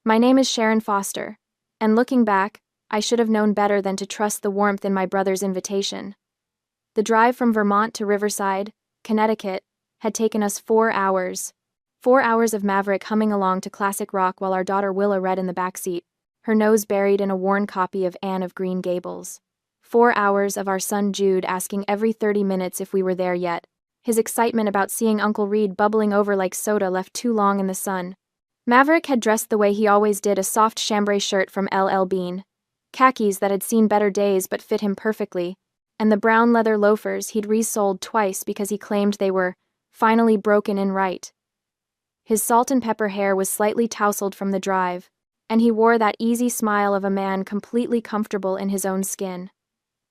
My name is Sharon Foster, and looking back, I should have known better than to trust the warmth in my brother's invitation. The drive from Vermont to Riverside, Connecticut, had taken us 4 hours. 4 hours of Maverick humming along to classic rock while our daughter Willa read in the back seat, her nose buried in a worn copy of Anne of Green Gables. 4 hours of our son Jude asking every 30 minutes if we were there yet. His excitement about seeing Uncle Reed bubbling over like soda left too long in the sun. Maverick had dressed the way he always did, a soft chambray shirt from L.L. Bean, khakis that had seen better days but fit him perfectly, and the brown leather loafers he'd resoled twice because he claimed they were finally broken in right. His salt and pepper hair was slightly tousled from the drive, and he wore that easy smile of a man completely comfortable in his own skin.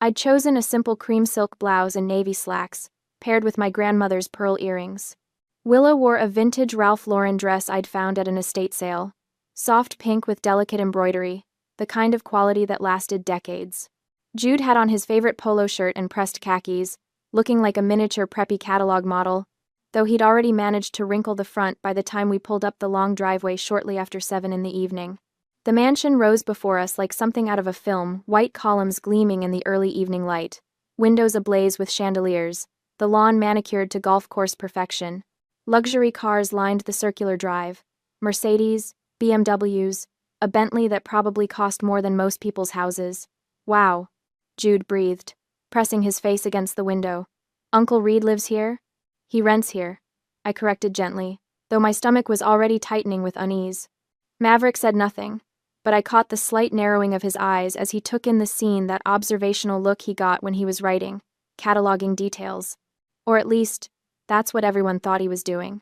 I'd chosen a simple cream silk blouse and navy slacks, paired with my grandmother's pearl earrings. Willa wore a vintage Ralph Lauren dress I'd found at an estate sale. Soft pink with delicate embroidery, the kind of quality that lasted decades. Jude had on his favorite polo shirt and pressed khakis, looking like a miniature preppy catalog model, though he'd already managed to wrinkle the front by the time we pulled up the long driveway shortly after 7 in the evening. The mansion rose before us like something out of a film, white columns gleaming in the early evening light, windows ablaze with chandeliers, the lawn manicured to golf course perfection. Luxury cars lined the circular drive, Mercedes, BMWs, a Bentley that probably cost more than most people's houses. Wow, Jude breathed, pressing his face against the window. Uncle Reed lives here? He rents here, I corrected gently, though my stomach was already tightening with unease. Maverick said nothing, but I caught the slight narrowing of his eyes as he took in the scene, that observational look he got when he was writing, cataloging details. Or at least, that's what everyone thought he was doing.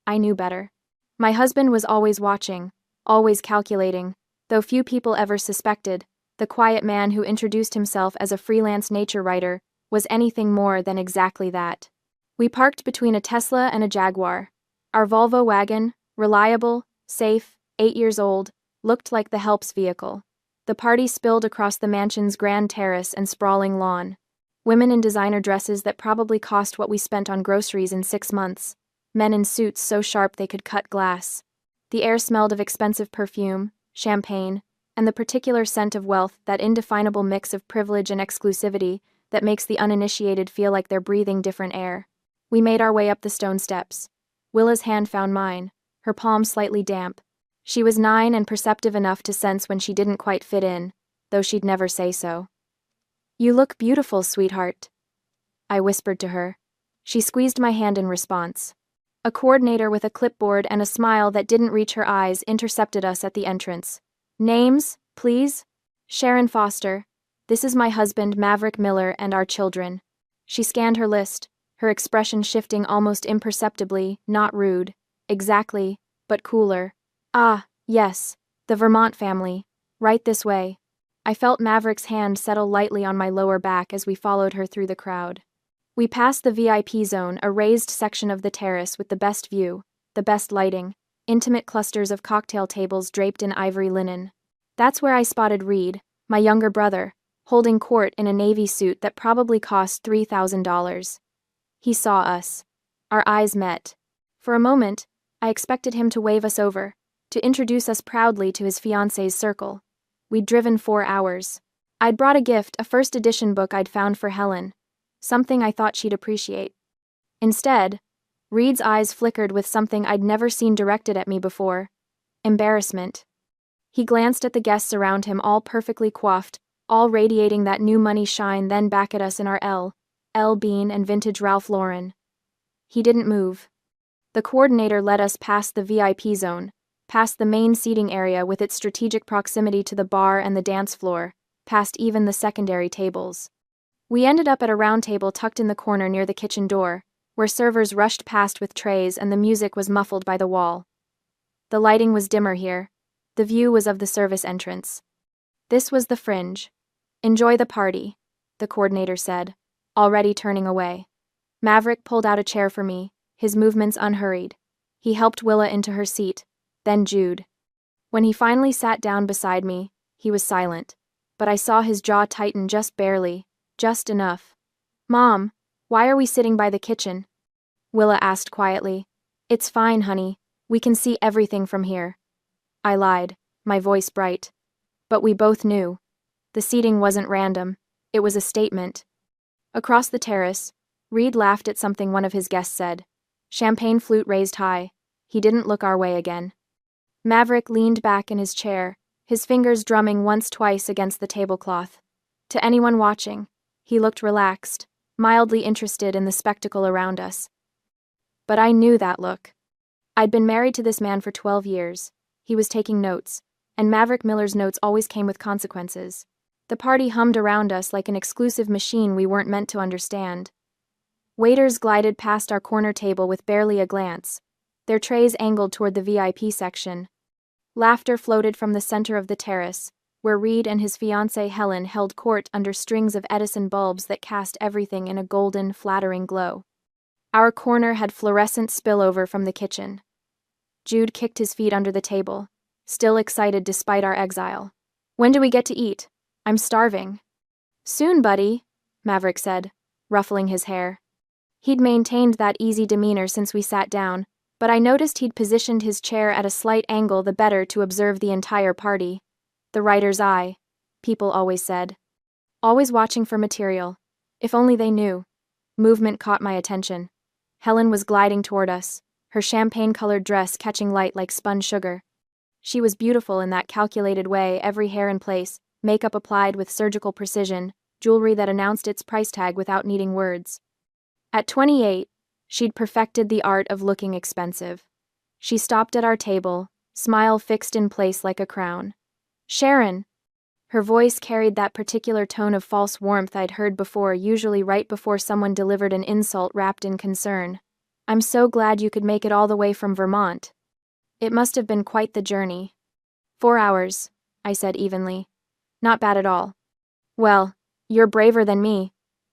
I knew better. My husband was always watching, always calculating, though few people ever suspected. The quiet man who introduced himself as a freelance nature writer was anything more than exactly that. We parked between a Tesla and a Jaguar. Our Volvo wagon, reliable, safe, 8 years old, looked like the help's vehicle. The party spilled across the mansion's grand terrace and sprawling lawn. Women in designer dresses that probably cost what we spent on groceries in 6 months. Men in suits so sharp they could cut glass. The air smelled of expensive perfume, champagne, and the particular scent of wealth, that indefinable mix of privilege and exclusivity that makes the uninitiated feel like they're breathing different air. We made our way up the stone steps. Willa's hand found mine, her palm slightly damp. She was 9 and perceptive enough to sense when she didn't quite fit in, though she'd never say so. You look beautiful, sweetheart, I whispered to her. She squeezed my hand in response. A coordinator with a clipboard and a smile that didn't reach her eyes intercepted us at the entrance. Names, please? Sharon Foster. This is my husband, Maverick Miller, and our children. She scanned her list, her expression shifting almost imperceptibly, not rude. Exactly, but cooler. Ah, yes, the Vermont family. Right this way. I felt Maverick's hand settle lightly on my lower back as we followed her through the crowd. We passed the VIP zone, a raised section of the terrace with the best view, the best lighting, intimate clusters of cocktail tables draped in ivory linen. That's where I spotted Reed, my younger brother, holding court in a navy suit that probably cost $3,000. He saw us. Our eyes met. For a moment, I expected him to wave us over, to introduce us proudly to his fiancée's circle. We'd driven 4 hours. I'd brought a gift, a first edition book I'd found for Helen, something I thought she'd appreciate. Instead, Reed's eyes flickered with something I'd never seen directed at me before: embarrassment. He glanced at the guests around him, all perfectly coiffed, all radiating that new money shine, then back at us in our L. Bean and vintage Ralph Lauren. He didn't move. The coordinator led us past the VIP zone, past the main seating area with its strategic proximity to the bar and the dance floor, past even the secondary tables. We ended up at a round table tucked in the corner near the kitchen door, where servers rushed past with trays and the music was muffled by the wall. The lighting was dimmer here. The view was of the service entrance. This was the fringe. Enjoy the party, the coordinator said, already turning away. Maverick pulled out a chair for me, his movements unhurried. He helped Willa into her seat, then Jude. When he finally sat down beside me, he was silent, but I saw his jaw tighten just barely, just enough. Mom, why are we sitting by the kitchen? Willa asked quietly. It's fine, honey. We can see everything from here. I lied. my voice bright. But we both knew. The seating wasn't random. It was a statement. Across the terrace, Reed laughed at something one of his guests said. Champagne flute raised high. He didn't look our way again. Maverick leaned back in his chair, his fingers drumming once-twice against the tablecloth. To anyone watching, he looked relaxed, mildly interested in the spectacle around us. But I knew that look. I'd been married to this man for 12 years. He was taking notes, and Maverick Miller's notes always came with consequences. The party hummed around us like an exclusive machine we weren't meant to understand. Waiters glided past our corner table with barely a glance, their trays angled toward the VIP section. Laughter floated from the center of the terrace, where Reed and his fiancée Helen held court under strings of Edison bulbs that cast everything in a golden, flattering glow. Our corner had fluorescent spillover from the kitchen. Jude kicked his feet under the table, still excited despite our exile. When do we get to eat? I'm starving. Soon, buddy, Maverick said, ruffling his hair. He'd maintained that easy demeanor since we sat down, but I noticed he'd positioned his chair at a slight angle the better to observe the entire party. The writer's eye, people always said. Always watching for material. If only they knew. Movement caught my attention. Helen was gliding toward us, her champagne-colored dress catching light like spun sugar. She was beautiful in that calculated way, every hair in place, makeup applied with surgical precision, jewelry that announced its price tag without needing words. At 28, she'd perfected the art of looking expensive. She stopped at our table, smile fixed in place like a crown. Sharon! Her voice carried that particular tone of false warmth I'd heard before, usually right before someone delivered an insult wrapped in concern. I'm so glad you could make it all the way from Vermont. It must have been quite the journey. 4 hours, I said evenly. Not bad at all. Well, you're braver than me.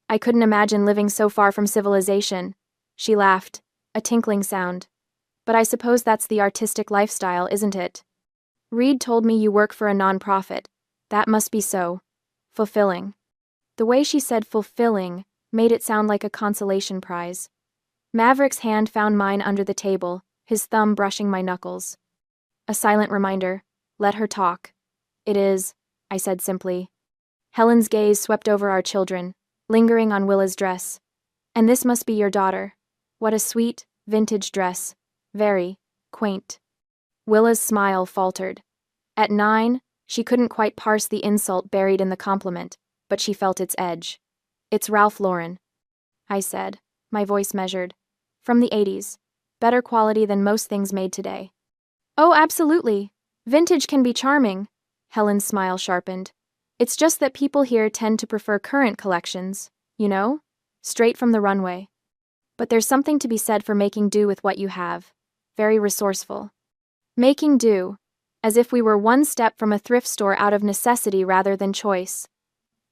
I couldn't imagine living so far from civilization. She laughed, a tinkling sound. But I suppose that's the artistic lifestyle, isn't it? Reed told me you work for a nonprofit. That must be so fulfilling. The way she said fulfilling made it sound like a consolation prize. Maverick's hand found mine under the table, his thumb brushing my knuckles. A silent reminder, let her talk. It is, I said simply. Helen's gaze swept over our children, lingering on Willa's dress. And this must be your daughter. What a sweet, vintage dress. Very quaint. Willa's smile faltered. At 9, she couldn't quite parse the insult buried in the compliment, but she felt its edge. It's Ralph Lauren, I said, my voice measured. From the 80s. Better quality than most things made today. Oh, absolutely. Vintage can be charming. Helen's smile sharpened. It's just that people here tend to prefer current collections, you know? Straight from the runway. But there's something to be said for making do with what you have. Very resourceful. Making do, as if we were one step from a thrift store out of necessity rather than choice.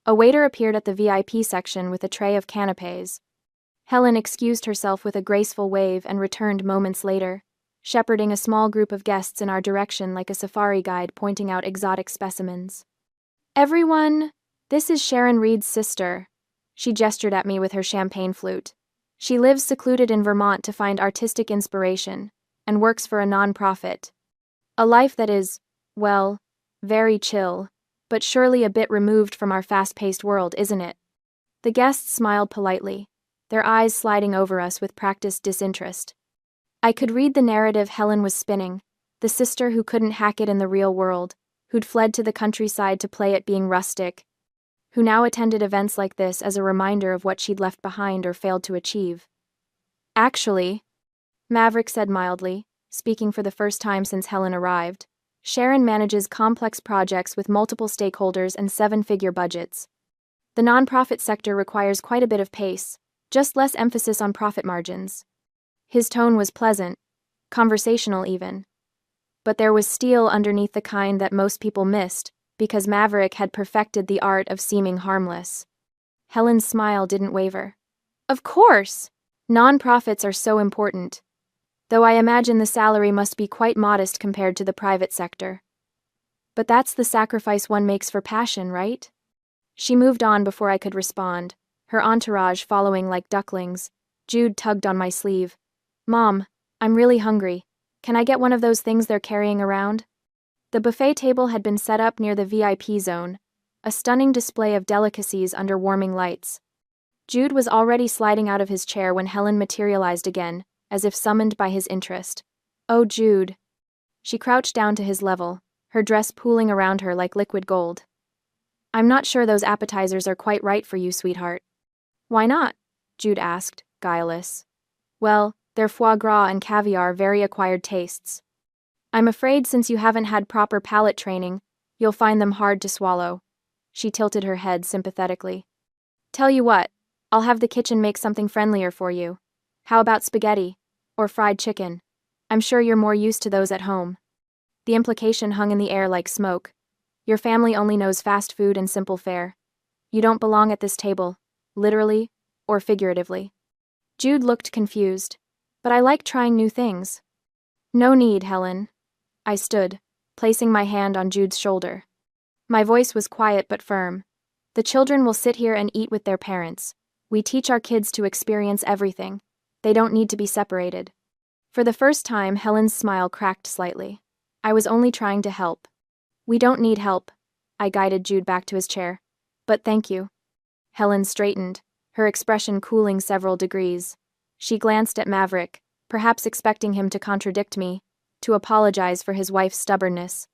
A waiter appeared at the VIP section with a tray of canapés. Helen excused herself with a graceful wave and returned moments later, shepherding a small group of guests in our direction like a safari guide pointing out exotic specimens. Everyone, this is Sharon Reed's sister. She gestured at me with her champagne flute. She lives secluded in Vermont to find artistic inspiration, and works for a nonprofit. A life that is, well, very chill, but surely a bit removed from our fast-paced world, isn't it? The guests smiled politely, their eyes sliding over us with practiced disinterest. I could read the narrative Helen was spinning, the sister who couldn't hack it in the real world, who'd fled to the countryside to play at being rustic, who now attended events like this as a reminder of what she'd left behind or failed to achieve. Actually, Maverick said mildly, speaking for the first time since Helen arrived, Sharon manages complex projects with multiple stakeholders and 7-figure budgets. The nonprofit sector requires quite a bit of pace, just less emphasis on profit margins. His tone was pleasant, conversational even. But there was steel underneath, the kind that most people missed, because Maverick had perfected the art of seeming harmless. Helen's smile didn't waver. Of course! Nonprofits are so important. Though I imagine the salary must be quite modest compared to the private sector. But that's the sacrifice one makes for passion, right? She moved on before I could respond, her entourage following like ducklings. Jude tugged on my sleeve. Mom, I'm really hungry. Can I get one of those things they're carrying around? The buffet table had been set up near the VIP zone, a stunning display of delicacies under warming lights. Jude was already sliding out of his chair when Helen materialized again, as if summoned by his interest. "Oh, Jude." She crouched down to his level, her dress pooling around her like liquid gold. "I'm not sure those appetizers are quite right for you, sweetheart." "Why not?" Jude asked, guileless. "Well, they're foie gras and caviar, very acquired tastes. I'm afraid since you haven't had proper palate training, you'll find them hard to swallow." She tilted her head sympathetically. "Tell you what, I'll have the kitchen make something friendlier for you. How about spaghetti? Or fried chicken? I'm sure you're more used to those at home." The implication hung in the air like smoke. Your family only knows fast food and simple fare. You don't belong at this table, literally or figuratively. Jude looked confused. "But I like trying new things." "No need, Helen." I stood, placing my hand on Jude's shoulder. My voice was quiet but firm. "The children will sit here and eat with their parents. We teach our kids to experience everything. They don't need to be separated." For the first time, Helen's smile cracked slightly. "I was only trying to help." "We don't need help." I guided Jude back to his chair. "But thank you." Helen straightened, her expression cooling several degrees. She glanced at Maverick, perhaps expecting him to contradict me, to apologize for his wife's stubbornness.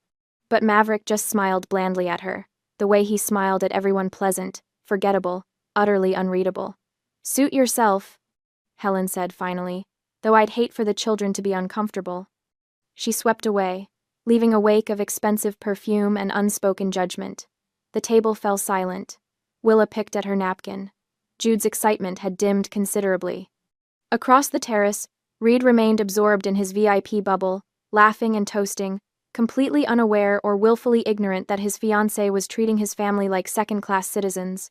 But Maverick just smiled blandly at her, the way he smiled at everyone, pleasant, forgettable, utterly unreadable. "Suit yourself," Helen said finally, "though I'd hate for the children to be uncomfortable." She swept away, leaving a wake of expensive perfume and unspoken judgment. The table fell silent. Willa picked at her napkin. Jude's excitement had dimmed considerably. Across the terrace, Reed remained absorbed in his VIP bubble, laughing and toasting, completely unaware or willfully ignorant that his fiancée was treating his family like second-class citizens.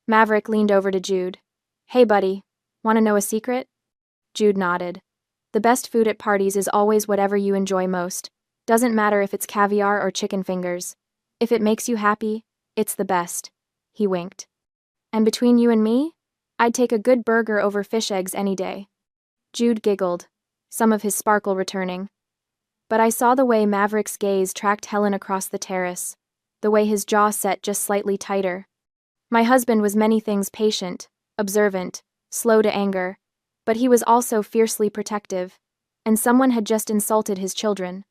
Maverick leaned over to Jude. "Hey, buddy, want to know a secret?" Jude nodded. "The best food at parties is always whatever you enjoy most. Doesn't matter if it's caviar or chicken fingers. If it makes you happy, it's the best." He winked. "And between you and me, I'd take a good burger over fish eggs any day." Jude giggled, some of his sparkle returning. But I saw the way Maverick's gaze tracked Helen across the terrace, the way his jaw set just slightly tighter. My husband was many things: patient, observant, slow to anger, but he was also fiercely protective, and someone had just insulted his children.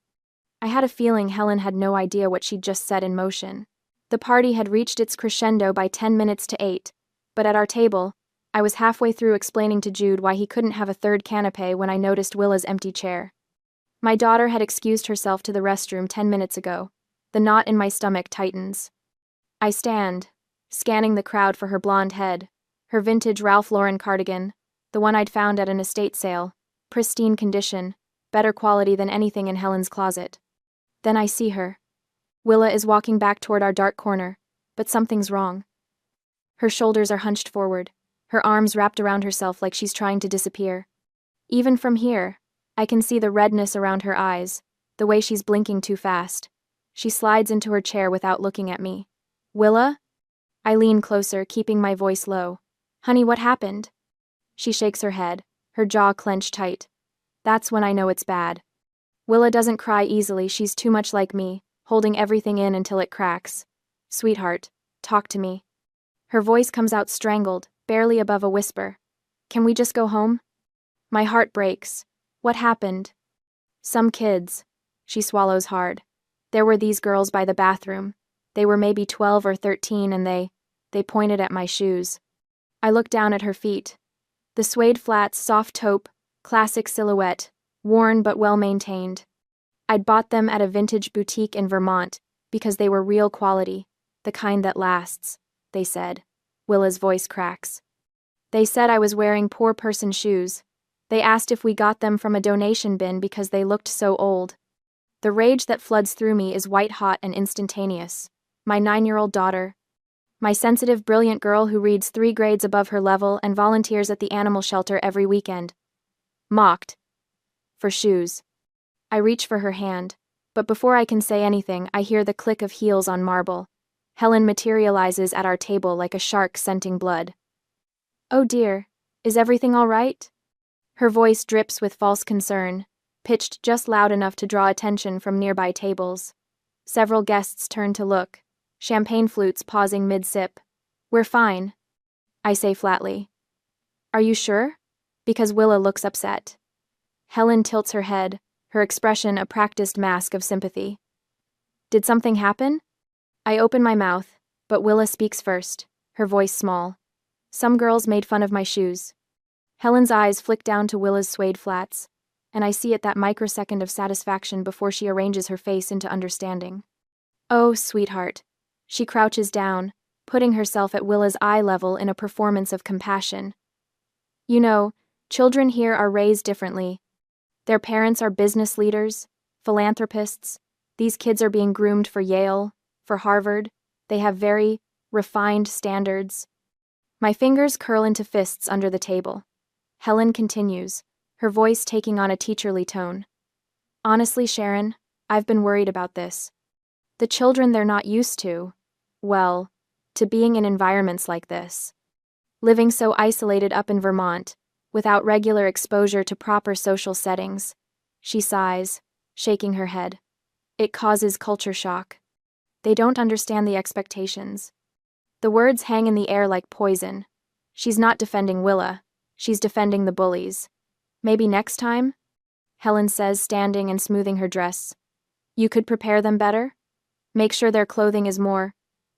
I had a feeling Helen had no idea what she'd just set in motion. The party had reached its crescendo by 10 minutes to 8, but at our table, I was halfway through explaining to Jude why he couldn't have a third canapé when I noticed Willa's empty chair. My daughter had excused herself to the restroom 10 minutes ago. The knot in my stomach tightens. I stand, scanning the crowd for her blonde head, her vintage Ralph Lauren cardigan, the one I'd found at an estate sale, pristine condition, better quality than anything in Helen's closet. Then I see her. Willa is walking back toward our dark corner, but something's wrong. Her shoulders are hunched forward, her arms wrapped around herself like she's trying to disappear. Even from here, I can see the redness around her eyes, the way she's blinking too fast. She slides into her chair without looking at me. "Willa?" I lean closer, keeping my voice low. "Honey, what happened?" She shakes her head, her jaw clenched tight. That's when I know it's bad. Willa doesn't cry easily, she's too much like me, holding everything in until it cracks. "Sweetheart, talk to me." Her voice comes out strangled, barely above a whisper. "Can we just go home?" My heart breaks. What happened? "Some kids." She swallows hard. "There were these girls by the bathroom. They were maybe 12 or 13 and they pointed at my shoes." I look down at her feet. The suede flats, soft taupe, classic silhouette, worn but well-maintained. I'd bought them at a vintage boutique in Vermont because they were real quality, the kind that lasts, they said. Willa's voice cracks. "They said I was wearing poor person shoes. They asked if we got them from a donation bin because they looked so old." The rage that floods through me is white-hot and instantaneous. My 9-year-old daughter, my sensitive, brilliant girl who reads 3 grades above her level and volunteers at the animal shelter every weekend, mocked for shoes. I reach for her hand, but before I can say anything, I hear the click of heels on marble. Helen materializes at our table like a shark scenting blood. "Oh dear, is everything all right?" Her voice drips with false concern, pitched just loud enough to draw attention from nearby tables. Several guests turn to look, champagne flutes pausing mid-sip. We're fine, I say flatly. Are you sure? Because Willa looks upset. Helen tilts her head, her expression a practiced mask of sympathy. Did something happen? I open my mouth, but Willa speaks first, her voice small. Some girls made fun of my shoes. Helen's eyes flick down to Willa's suede flats, and I see it that microsecond of satisfaction before she arranges her face into understanding. Oh, sweetheart. She crouches down, putting herself at Willa's eye level in a performance of compassion. You know, children here are raised differently. Their parents are business leaders, philanthropists. These kids are being groomed for Yale, for Harvard. They have very refined standards. My fingers curl into fists under the table. Helen continues, her voice taking on a teacherly tone. Honestly, Sharon, I've been worried about this. The children they're not used to, well, to being in environments like this. Living so isolated up in Vermont, without regular exposure to proper social settings. She sighs, shaking her head. It causes culture shock. They don't understand the expectations. The words hang in the air like poison. She's not defending Willa. She's defending the bullies. Maybe next time? Helen says, standing and smoothing her dress. You could prepare them better? Make sure their clothing is more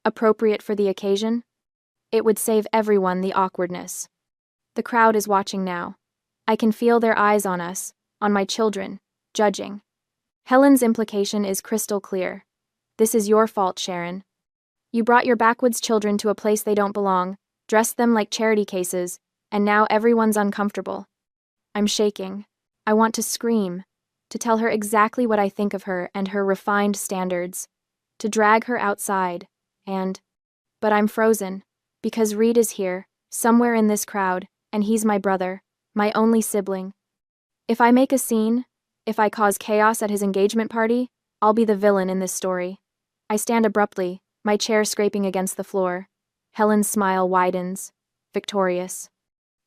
appropriate for the occasion? It would save everyone the awkwardness. The crowd is watching now. I can feel their eyes on us, on my children, judging. Helen's implication is crystal clear. This is your fault, Sharon. You brought your backwoods children to a place they don't belong, dressed them like charity cases, and now everyone's uncomfortable. I'm shaking. I want to scream, to tell her exactly what I think of her and her refined standards, to drag her outside, but I'm frozen, because Reed is here, somewhere in this crowd, and he's my brother, my only sibling. If I make a scene, if I cause chaos at his engagement party, I'll be the villain in this story. I stand abruptly, my chair scraping against the floor. Helen's smile widens, victorious.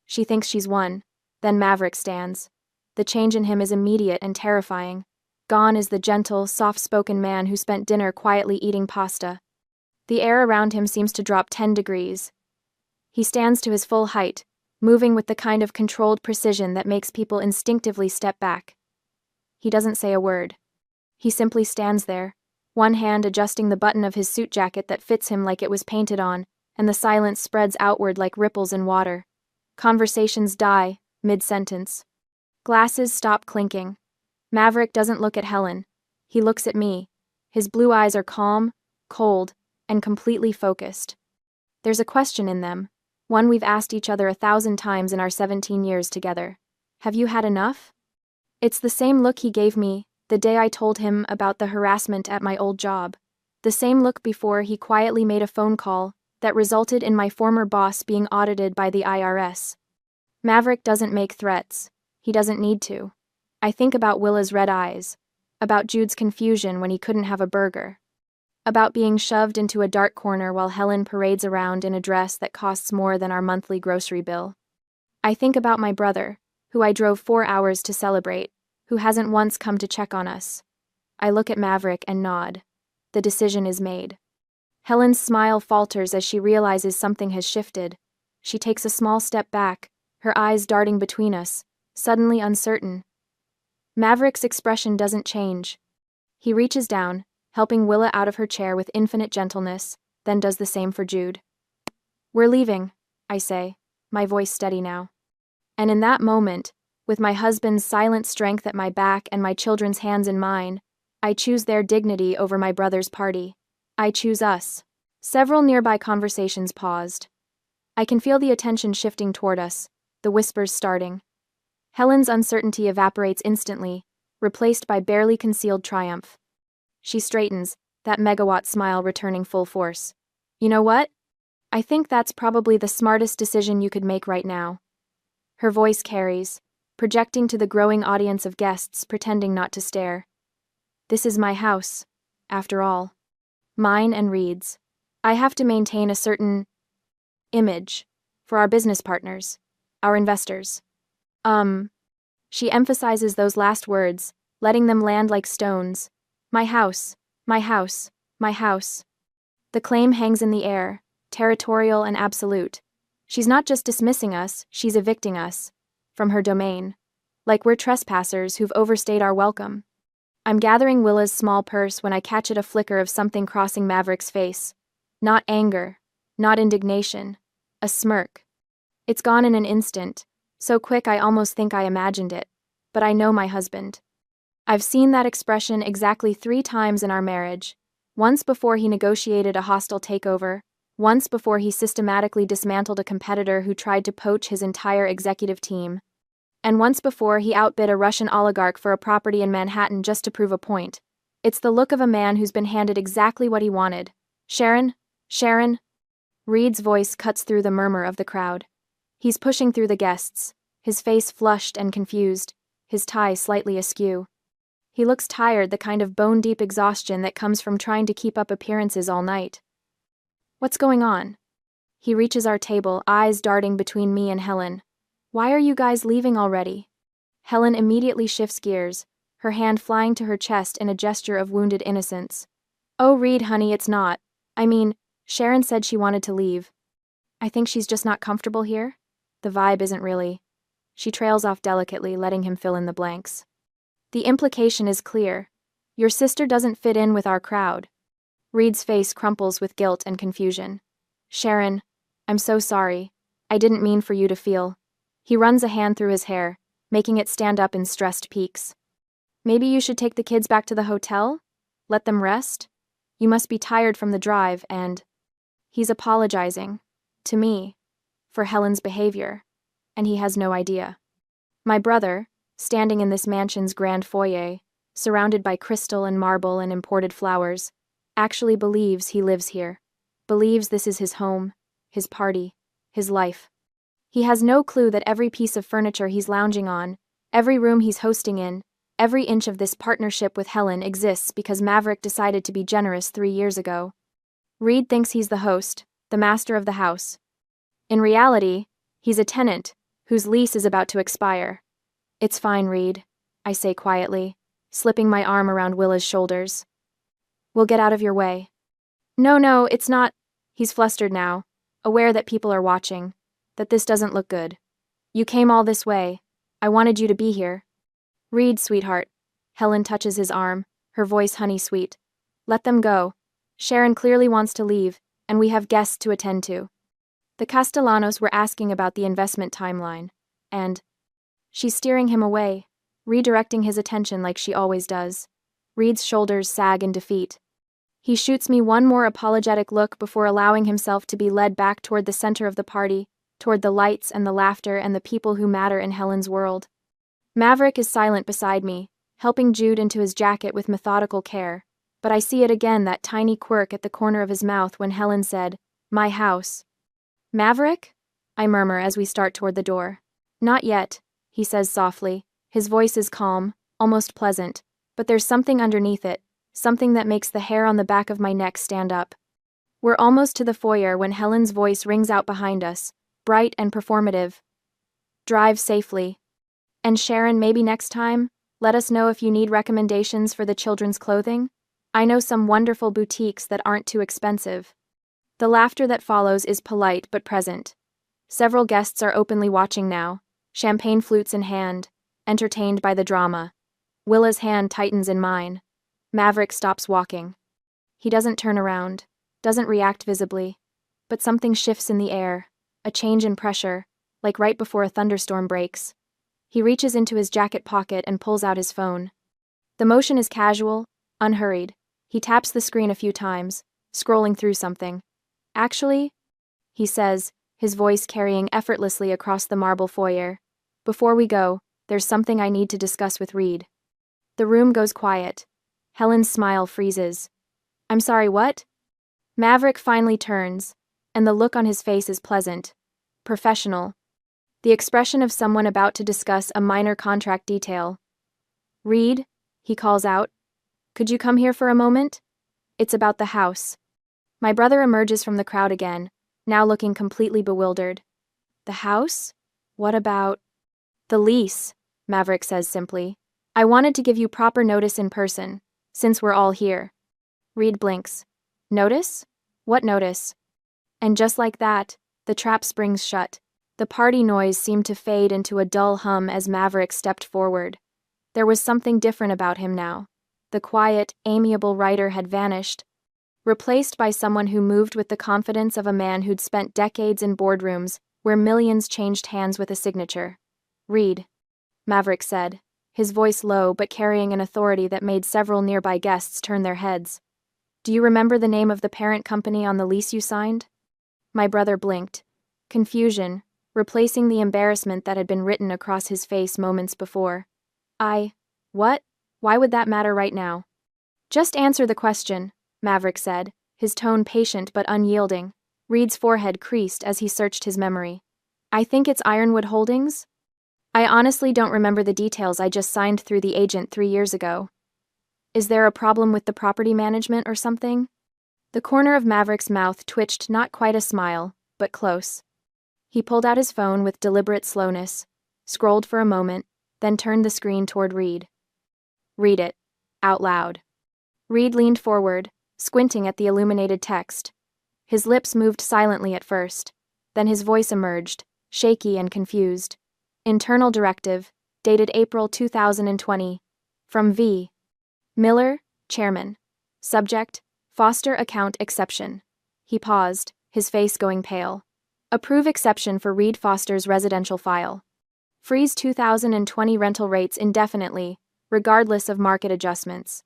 She thinks she's won. Then Maverick stands. The change in him is immediate and terrifying. Gone is the gentle, soft-spoken man who spent dinner quietly eating pasta. The air around him seems to drop 10 degrees. He stands to his full height, moving with the kind of controlled precision that makes people instinctively step back. He doesn't say a word. He simply stands there, one hand adjusting the button of his suit jacket that fits him like it was painted on, and the silence spreads outward like ripples in water. Conversations die, mid-sentence. Glasses stop clinking. Maverick doesn't look at Helen. He looks at me. His blue eyes are calm, cold, and completely focused. There's a question in them, one we've asked each other 1,000 times in our 17 years together. Have you had enough? It's the same look he gave me the day I told him about the harassment at my old job. The same look before he quietly made a phone call that resulted in my former boss being audited by the IRS. Maverick doesn't make threats. He doesn't need to. I think about Willa's red eyes, about Jude's confusion when he couldn't have a burger, about being shoved into a dark corner while Helen parades around in a dress that costs more than our monthly grocery bill. I think about my brother, who I drove 4 hours to celebrate, who hasn't once come to check on us. I look at Maverick and nod. The decision is made. Helen's smile falters as she realizes something has shifted. She takes a small step back, her eyes darting between us, suddenly uncertain. Maverick's expression doesn't change. He reaches down, helping Willa out of her chair with infinite gentleness, then does the same for Jude. We're leaving, I say, my voice steady now. And in that moment, with my husband's silent strength at my back and my children's hands in mine, I choose their dignity over my brother's party. I choose us. Several nearby conversations paused. I can feel the attention shifting toward us, the whispers starting. Helen's uncertainty evaporates instantly, replaced by barely concealed triumph. She straightens, that megawatt smile returning full force. You know what? I think that's probably the smartest decision you could make right now. Her voice carries, projecting to the growing audience of guests pretending not to stare. This is my house, after all. Mine and Reed's. I have to maintain a certain image for our business partners, our investors. She emphasizes those last words, letting them land like stones. My house, My house. My house. The claim hangs in the air, territorial and absolute. She's not just dismissing us, she's evicting us. From her domain. Like we're trespassers who've overstayed our welcome. I'm gathering Willa's small purse when I catch at a flicker of something crossing Maverick's face. Not anger. Not indignation. A smirk. It's gone in an instant, so quick I almost think I imagined it. But I know my husband. I've seen that expression exactly 3 times in our marriage. Once before he negotiated a hostile takeover, once before he systematically dismantled a competitor who tried to poach his entire executive team, and once before he outbid a Russian oligarch for a property in Manhattan just to prove a point. It's the look of a man who's been handed exactly what he wanted. Sharon? Sharon? Reed's voice cuts through the murmur of the crowd. He's pushing through the guests, his face flushed and confused, his tie slightly askew. He looks tired, the kind of bone-deep exhaustion that comes from trying to keep up appearances all night. What's going on? He reaches our table, eyes darting between me and Helen. Why are you guys leaving already? Helen immediately shifts gears, her hand flying to her chest in a gesture of wounded innocence. Oh, Reed, honey, it's not. I mean, Sharon said she wanted to leave. I think she's just not comfortable here? The vibe isn't really. She trails off delicately, letting him fill in the blanks. The implication is clear. Your sister doesn't fit in with our crowd. Reed's face crumples with guilt and confusion. Sharon, I'm so sorry. I didn't mean for you to feel. He runs a hand through his hair, making it stand up in stressed peaks. Maybe you should take the kids back to the hotel? Let them rest? You must be tired from the drive and... He's apologizing. To me. For Helen's behavior. And he has no idea. My brother, standing in this mansion's grand foyer, surrounded by crystal and marble and imported flowers, actually believes he lives here. Believes this is his home, his party, his life. He has no clue that every piece of furniture he's lounging on, every room he's hosting in, every inch of this partnership with Helen exists because Maverick decided to be generous 3 years ago. Reed thinks he's the host, the master of the house. In reality, he's a tenant, whose lease is about to expire. It's fine, Reed, I say quietly, slipping my arm around Willa's shoulders. We'll get out of your way. No, it's not. He's flustered now, aware that people are watching, that this doesn't look good. You came all this way. I wanted you to be here. Reed, sweetheart. Helen touches his arm, her voice honey-sweet. Let them go. Sharon clearly wants to leave, and we have guests to attend to. The Castellanos were asking about the investment timeline, and... She's steering him away, redirecting his attention like she always does. Reed's shoulders sag in defeat. He shoots me one more apologetic look before allowing himself to be led back toward the center of the party, toward the lights and the laughter and the people who matter in Helen's world. Maverick is silent beside me, helping Jude into his jacket with methodical care, but I see it again, that tiny quirk at the corner of his mouth when Helen said, "My house." Maverick? I murmur as we start toward the door. Not yet, he says softly. His voice is calm, almost pleasant, but there's something underneath it, something that makes the hair on the back of my neck stand up. We're almost to the foyer when Helen's voice rings out behind us, bright and performative. Drive safely. And Sharon, maybe next time, let us know if you need recommendations for the children's clothing. I know some wonderful boutiques that aren't too expensive. The laughter that follows is polite but present. Several guests are openly watching now, champagne flutes in hand, entertained by the drama. Willa's hand tightens in mine. Maverick stops walking. He doesn't turn around, doesn't react visibly, but something shifts in the air, a change in pressure, like right before a thunderstorm breaks. He reaches into his jacket pocket and pulls out his phone. The motion is casual, unhurried. He taps the screen a few times, scrolling through something. Actually, he says, his voice carrying effortlessly across the marble foyer, before we go, there's something I need to discuss with Reed. The room goes quiet. Helen's smile freezes. I'm sorry, what? Maverick finally turns, and the look on his face is pleasant, professional. The expression of someone about to discuss a minor contract detail. Reed, he calls out. Could you come here for a moment? It's about the house. My brother emerges from the crowd again, now looking completely bewildered. The house? What about... The lease, Maverick says simply. I wanted to give you proper notice in person, since we're all here. Reed blinks. Notice? What notice? And just like that, the trap springs shut. The party noise seemed to fade into a dull hum as Maverick stepped forward. There was something different about him now. The quiet, amiable writer had vanished, replaced by someone who moved with the confidence of a man who'd spent decades in boardrooms where millions changed hands with a signature. Reed, Maverick said, his voice low but carrying an authority that made several nearby guests turn their heads. Do you remember the name of the parent company on the lease you signed? My brother blinked. Confusion, replacing the embarrassment that had been written across his face moments before. What? Why would that matter right now? Just answer the question, Maverick said, his tone patient but unyielding. Reed's forehead creased as he searched his memory. I think it's Ironwood Holdings? I honestly don't remember the details. I just signed through the agent 3 years ago. Is there a problem with the property management or something? The corner of Maverick's mouth twitched, not quite a smile, but close. He pulled out his phone with deliberate slowness, scrolled for a moment, then turned the screen toward Reed. Read it. Out loud. Reed leaned forward, squinting at the illuminated text. His lips moved silently at first, then his voice emerged, shaky and confused. Internal directive, dated April 2020. From V. Miller, Chairman. Subject, Foster Account Exception. He paused, his face going pale. Approve exception for Reed Foster's residential file. Freeze 2020 rental rates indefinitely, regardless of market adjustments.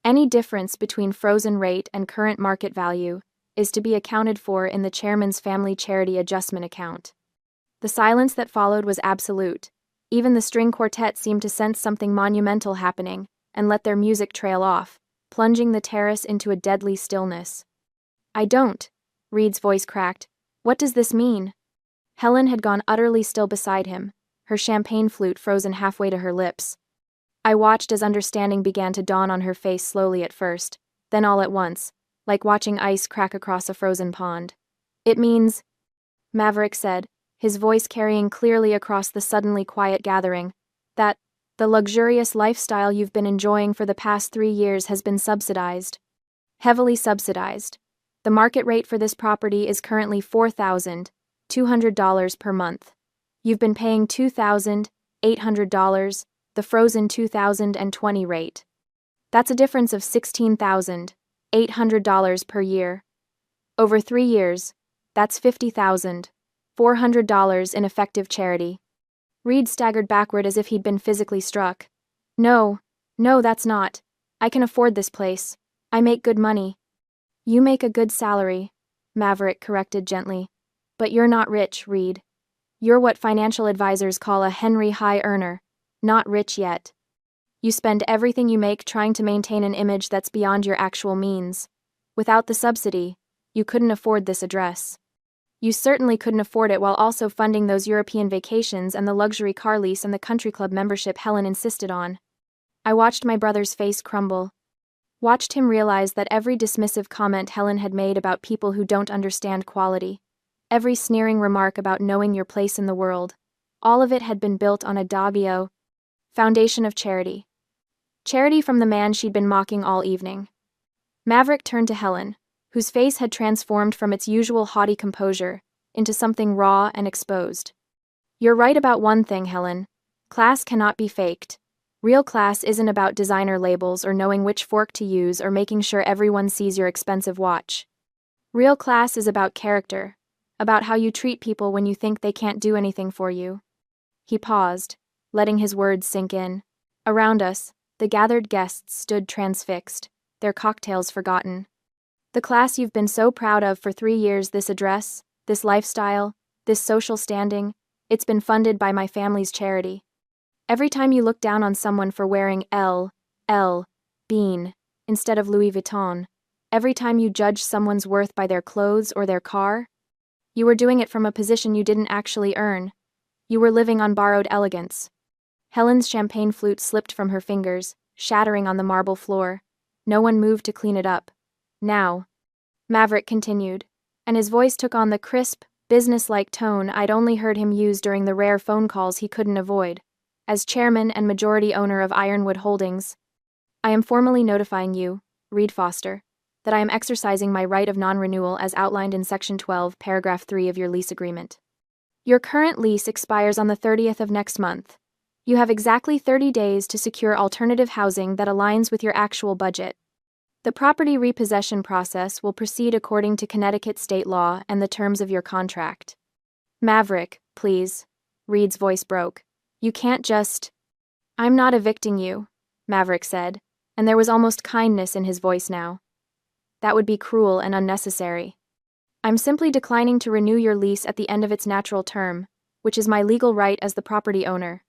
Any difference between frozen rate and current market value is to be accounted for in the chairman's family charity adjustment account. The silence that followed was absolute. Even the string quartet seemed to sense something monumental happening and let their music trail off, plunging the terrace into a deadly stillness. I don't. Reed's voice cracked. What does this mean? Helen had gone utterly still beside him, her champagne flute frozen halfway to her lips. I watched as understanding began to dawn on her face slowly at first, then all at once, like watching ice crack across a frozen pond. It means, Maverick said, his voice carrying clearly across the suddenly quiet gathering, that the luxurious lifestyle you've been enjoying for the past 3 years has been subsidized. Heavily subsidized. The market rate for this property is currently $4,200 per month. You've been paying $2,800, the frozen 2020 rate. That's a difference of $16,800 per year. Over 3 years, that's $50,400 in effective charity. Reed staggered backward as if he'd been physically struck. No, that's not. I can afford this place. I make good money. You make a good salary, Maverick corrected gently. But you're not rich, Reed. You're what financial advisors call a Henry High earner, not rich yet. You spend everything you make trying to maintain an image that's beyond your actual means. Without the subsidy, you couldn't afford this address. You certainly couldn't afford it while also funding those European vacations and the luxury car lease and the country club membership Helen insisted on. I watched my brother's face crumble. Watched him realize that every dismissive comment Helen had made about people who don't understand quality, every sneering remark about knowing your place in the world, all of it had been built on a Davio foundation of charity. Charity from the man she'd been mocking all evening. Maverick turned to Helen, whose face had transformed from its usual haughty composure into something raw and exposed. You're right about one thing, Helen. Class cannot be faked. Real class isn't about designer labels or knowing which fork to use or making sure everyone sees your expensive watch. Real class is about character, about how you treat people when you think they can't do anything for you. He paused, letting his words sink in. Around us, the gathered guests stood transfixed, their cocktails forgotten. The class you've been so proud of for 3 years, this address, this lifestyle, this social standing, it's been funded by my family's charity. Every time you look down on someone for wearing Bean, instead of Louis Vuitton, every time you judge someone's worth by their clothes or their car, you were doing it from a position you didn't actually earn. You were living on borrowed elegance. Helen's champagne flute slipped from her fingers, shattering on the marble floor. No one moved to clean it up. Now, Maverick continued, and his voice took on the crisp, business-like tone I'd only heard him use during the rare phone calls he couldn't avoid. As chairman and majority owner of Ironwood Holdings, I am formally notifying you, Reed Foster, that I am exercising my right of non-renewal as outlined in Section 12, Paragraph 3 of your lease agreement. Your current lease expires on the 30th of next month. You have exactly 30 days to secure alternative housing that aligns with your actual budget. The property repossession process will proceed according to Connecticut state law and the terms of your contract. Maverick, please. Reed's voice broke. You can't just... I'm not evicting you, Maverick said, and there was almost kindness in his voice now. That would be cruel and unnecessary. I'm simply declining to renew your lease at the end of its natural term, which is my legal right as the property owner.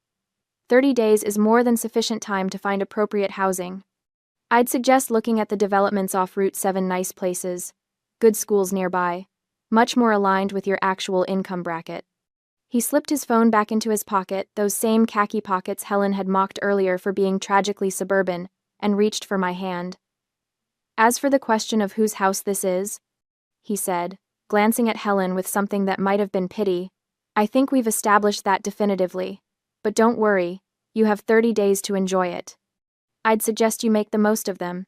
30 days is more than sufficient time to find appropriate housing. I'd suggest looking at the developments off Route 7. Nice places, good schools nearby, much more aligned with your actual income bracket. He slipped his phone back into his pocket, those same khaki pockets Helen had mocked earlier for being tragically suburban, and reached for my hand. As for the question of whose house this is, he said, glancing at Helen with something that might have been pity, I think we've established that definitively. But don't worry, you have 30 days to enjoy it. I'd suggest you make the most of them.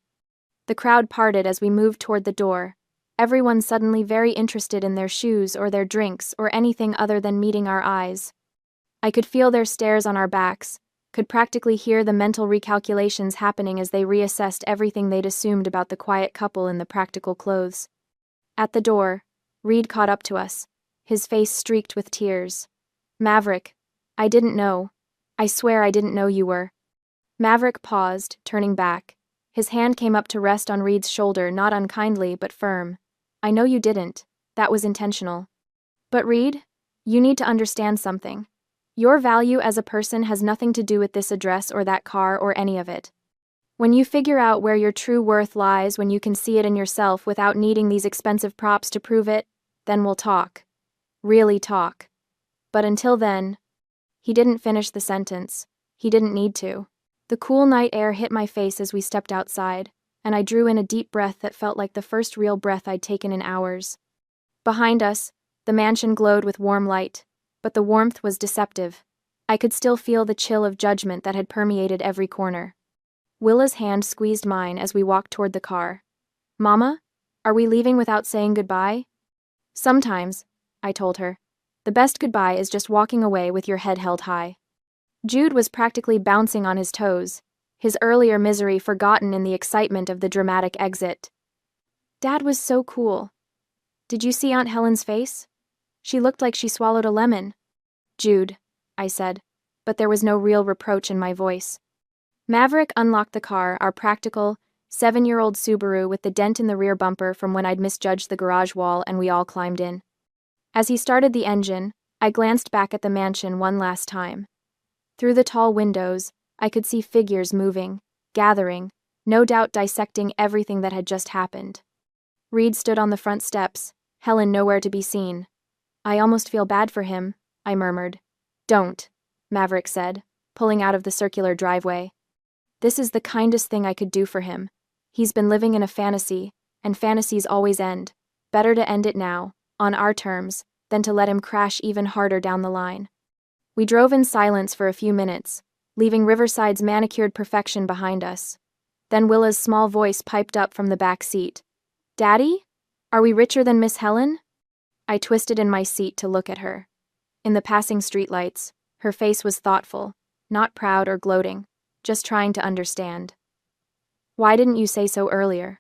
The crowd parted as we moved toward the door, everyone suddenly very interested in their shoes or their drinks or anything other than meeting our eyes. I could feel their stares on our backs, could practically hear the mental recalculations happening as they reassessed everything they'd assumed about the quiet couple in the practical clothes. At the door, Reed caught up to us, his face streaked with tears. Maverick, I didn't know. I swear I didn't know you were. Maverick paused, turning back. His hand came up to rest on Reed's shoulder, not unkindly but firm. I know you didn't. That was intentional. But Reed, you need to understand something. Your value as a person has nothing to do with this address or that car or any of it. When you figure out where your true worth lies, when you can see it in yourself without needing these expensive props to prove it, then we'll talk. Really talk. But until then... He didn't finish the sentence. He didn't need to. The cool night air hit my face as we stepped outside, and I drew in a deep breath that felt like the first real breath I'd taken in hours. Behind us, the mansion glowed with warm light, but the warmth was deceptive. I could still feel the chill of judgment that had permeated every corner. Willa's hand squeezed mine as we walked toward the car. Mama, are we leaving without saying goodbye? Sometimes, I told her. The best goodbye is just walking away with your head held high. Jude was practically bouncing on his toes, his earlier misery forgotten in the excitement of the dramatic exit. Dad was so cool. Did you see Aunt Helen's face? She looked like she swallowed a lemon. Jude, I said, but there was no real reproach in my voice. Maverick unlocked the car, our practical, 7-year-old Subaru with the dent in the rear bumper from when I'd misjudged the garage wall, and we all climbed in. As he started the engine, I glanced back at the mansion one last time. Through the tall windows, I could see figures moving, gathering, no doubt dissecting everything that had just happened. Reed stood on the front steps, Helen nowhere to be seen. I almost feel bad for him, I murmured. Don't, Maverick said, pulling out of the circular driveway. This is the kindest thing I could do for him. He's been living in a fantasy, and fantasies always end. Better to end it now, on our terms, than to let him crash even harder down the line. We drove in silence for a few minutes, leaving Riverside's manicured perfection behind us. Then Willa's small voice piped up from the back seat. Daddy? Are we richer than Miss Helen? I twisted in my seat to look at her. In the passing streetlights, her face was thoughtful, not proud or gloating, just trying to understand. Why didn't you say so earlier?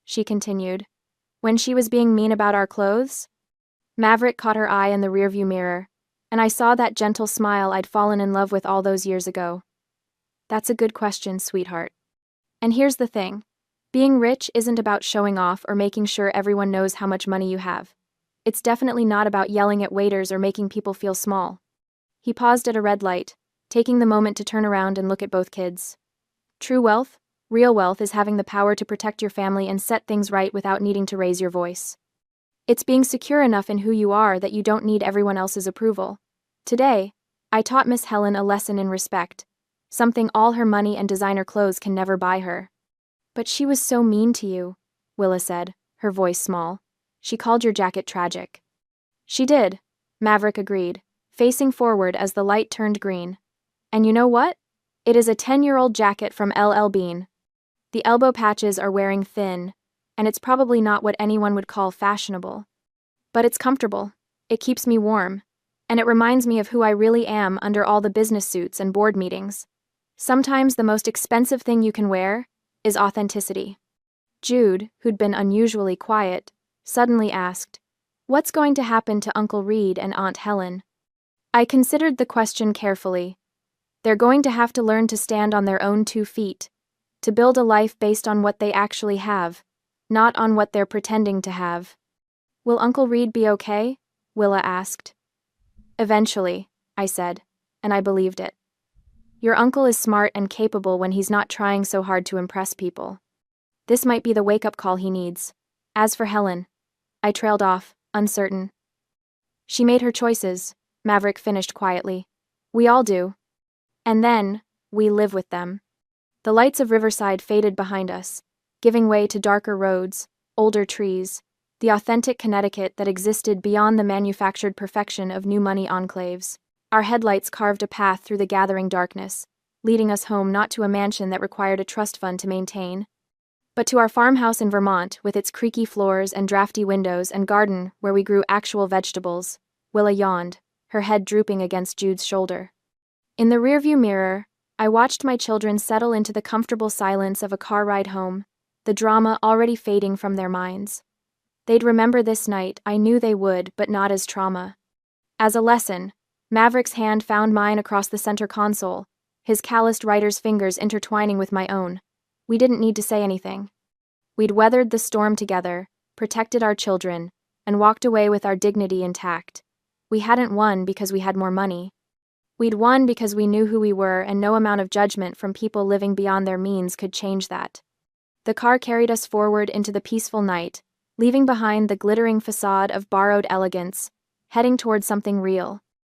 She continued. When she was being mean about our clothes? Maverick caught her eye in the rearview mirror, and I saw that gentle smile I'd fallen in love with all those years ago. That's a good question, sweetheart. And here's the thing. Being rich isn't about showing off or making sure everyone knows how much money you have. It's definitely not about yelling at waiters or making people feel small. He paused at a red light, taking the moment to turn around and look at both kids. True wealth, real wealth, is having the power to protect your family and set things right without needing to raise your voice. It's being secure enough in who you are that you don't need everyone else's approval. Today, I taught Miss Helen a lesson in respect, something all her money and designer clothes can never buy her. But she was so mean to you, Willa said, her voice small. She called your jacket tragic. She did, Maverick agreed, facing forward as the light turned green. And you know what? It is a 10-year-old jacket from LL Bean. The elbow patches are wearing thin, and it's probably not what anyone would call fashionable. But it's comfortable, it keeps me warm, and it reminds me of who I really am under all the business suits and board meetings. Sometimes the most expensive thing you can wear is authenticity. Jude, who'd been unusually quiet, suddenly asked, "What's going to happen to Uncle Reed and Aunt Helen?" I considered the question carefully. They're going to have to learn to stand on their own 2 feet, to build a life based on what they actually have, not on what they're pretending to have. "Will Uncle Reed be okay?" Willa asked. "Eventually," I said, and I believed it. Your uncle is smart and capable when he's not trying so hard to impress people. This might be the wake-up call he needs. As for Helen, I trailed off, uncertain. "She made her choices," Maverick finished quietly. "We all do. And then, we live with them." The lights of Riverside faded behind us, giving way to darker roads, older trees, the authentic Connecticut that existed beyond the manufactured perfection of new money enclaves. Our headlights carved a path through the gathering darkness, leading us home not to a mansion that required a trust fund to maintain, but to our farmhouse in Vermont with its creaky floors and drafty windows and garden where we grew actual vegetables. Willa yawned, her head drooping against Jude's shoulder. In the rearview mirror, I watched my children settle into the comfortable silence of a car ride home, the drama already fading from their minds. They'd remember this night, I knew they would, but not as trauma. As a lesson, Maverick's hand found mine across the center console, his calloused writer's fingers intertwining with my own. We didn't need to say anything. We'd weathered the storm together, protected our children, and walked away with our dignity intact. We hadn't won because we had more money. We'd won because we knew who we were, and no amount of judgment from people living beyond their means could change that. The car carried us forward into the peaceful night, leaving behind the glittering facade of borrowed elegance, heading toward something real.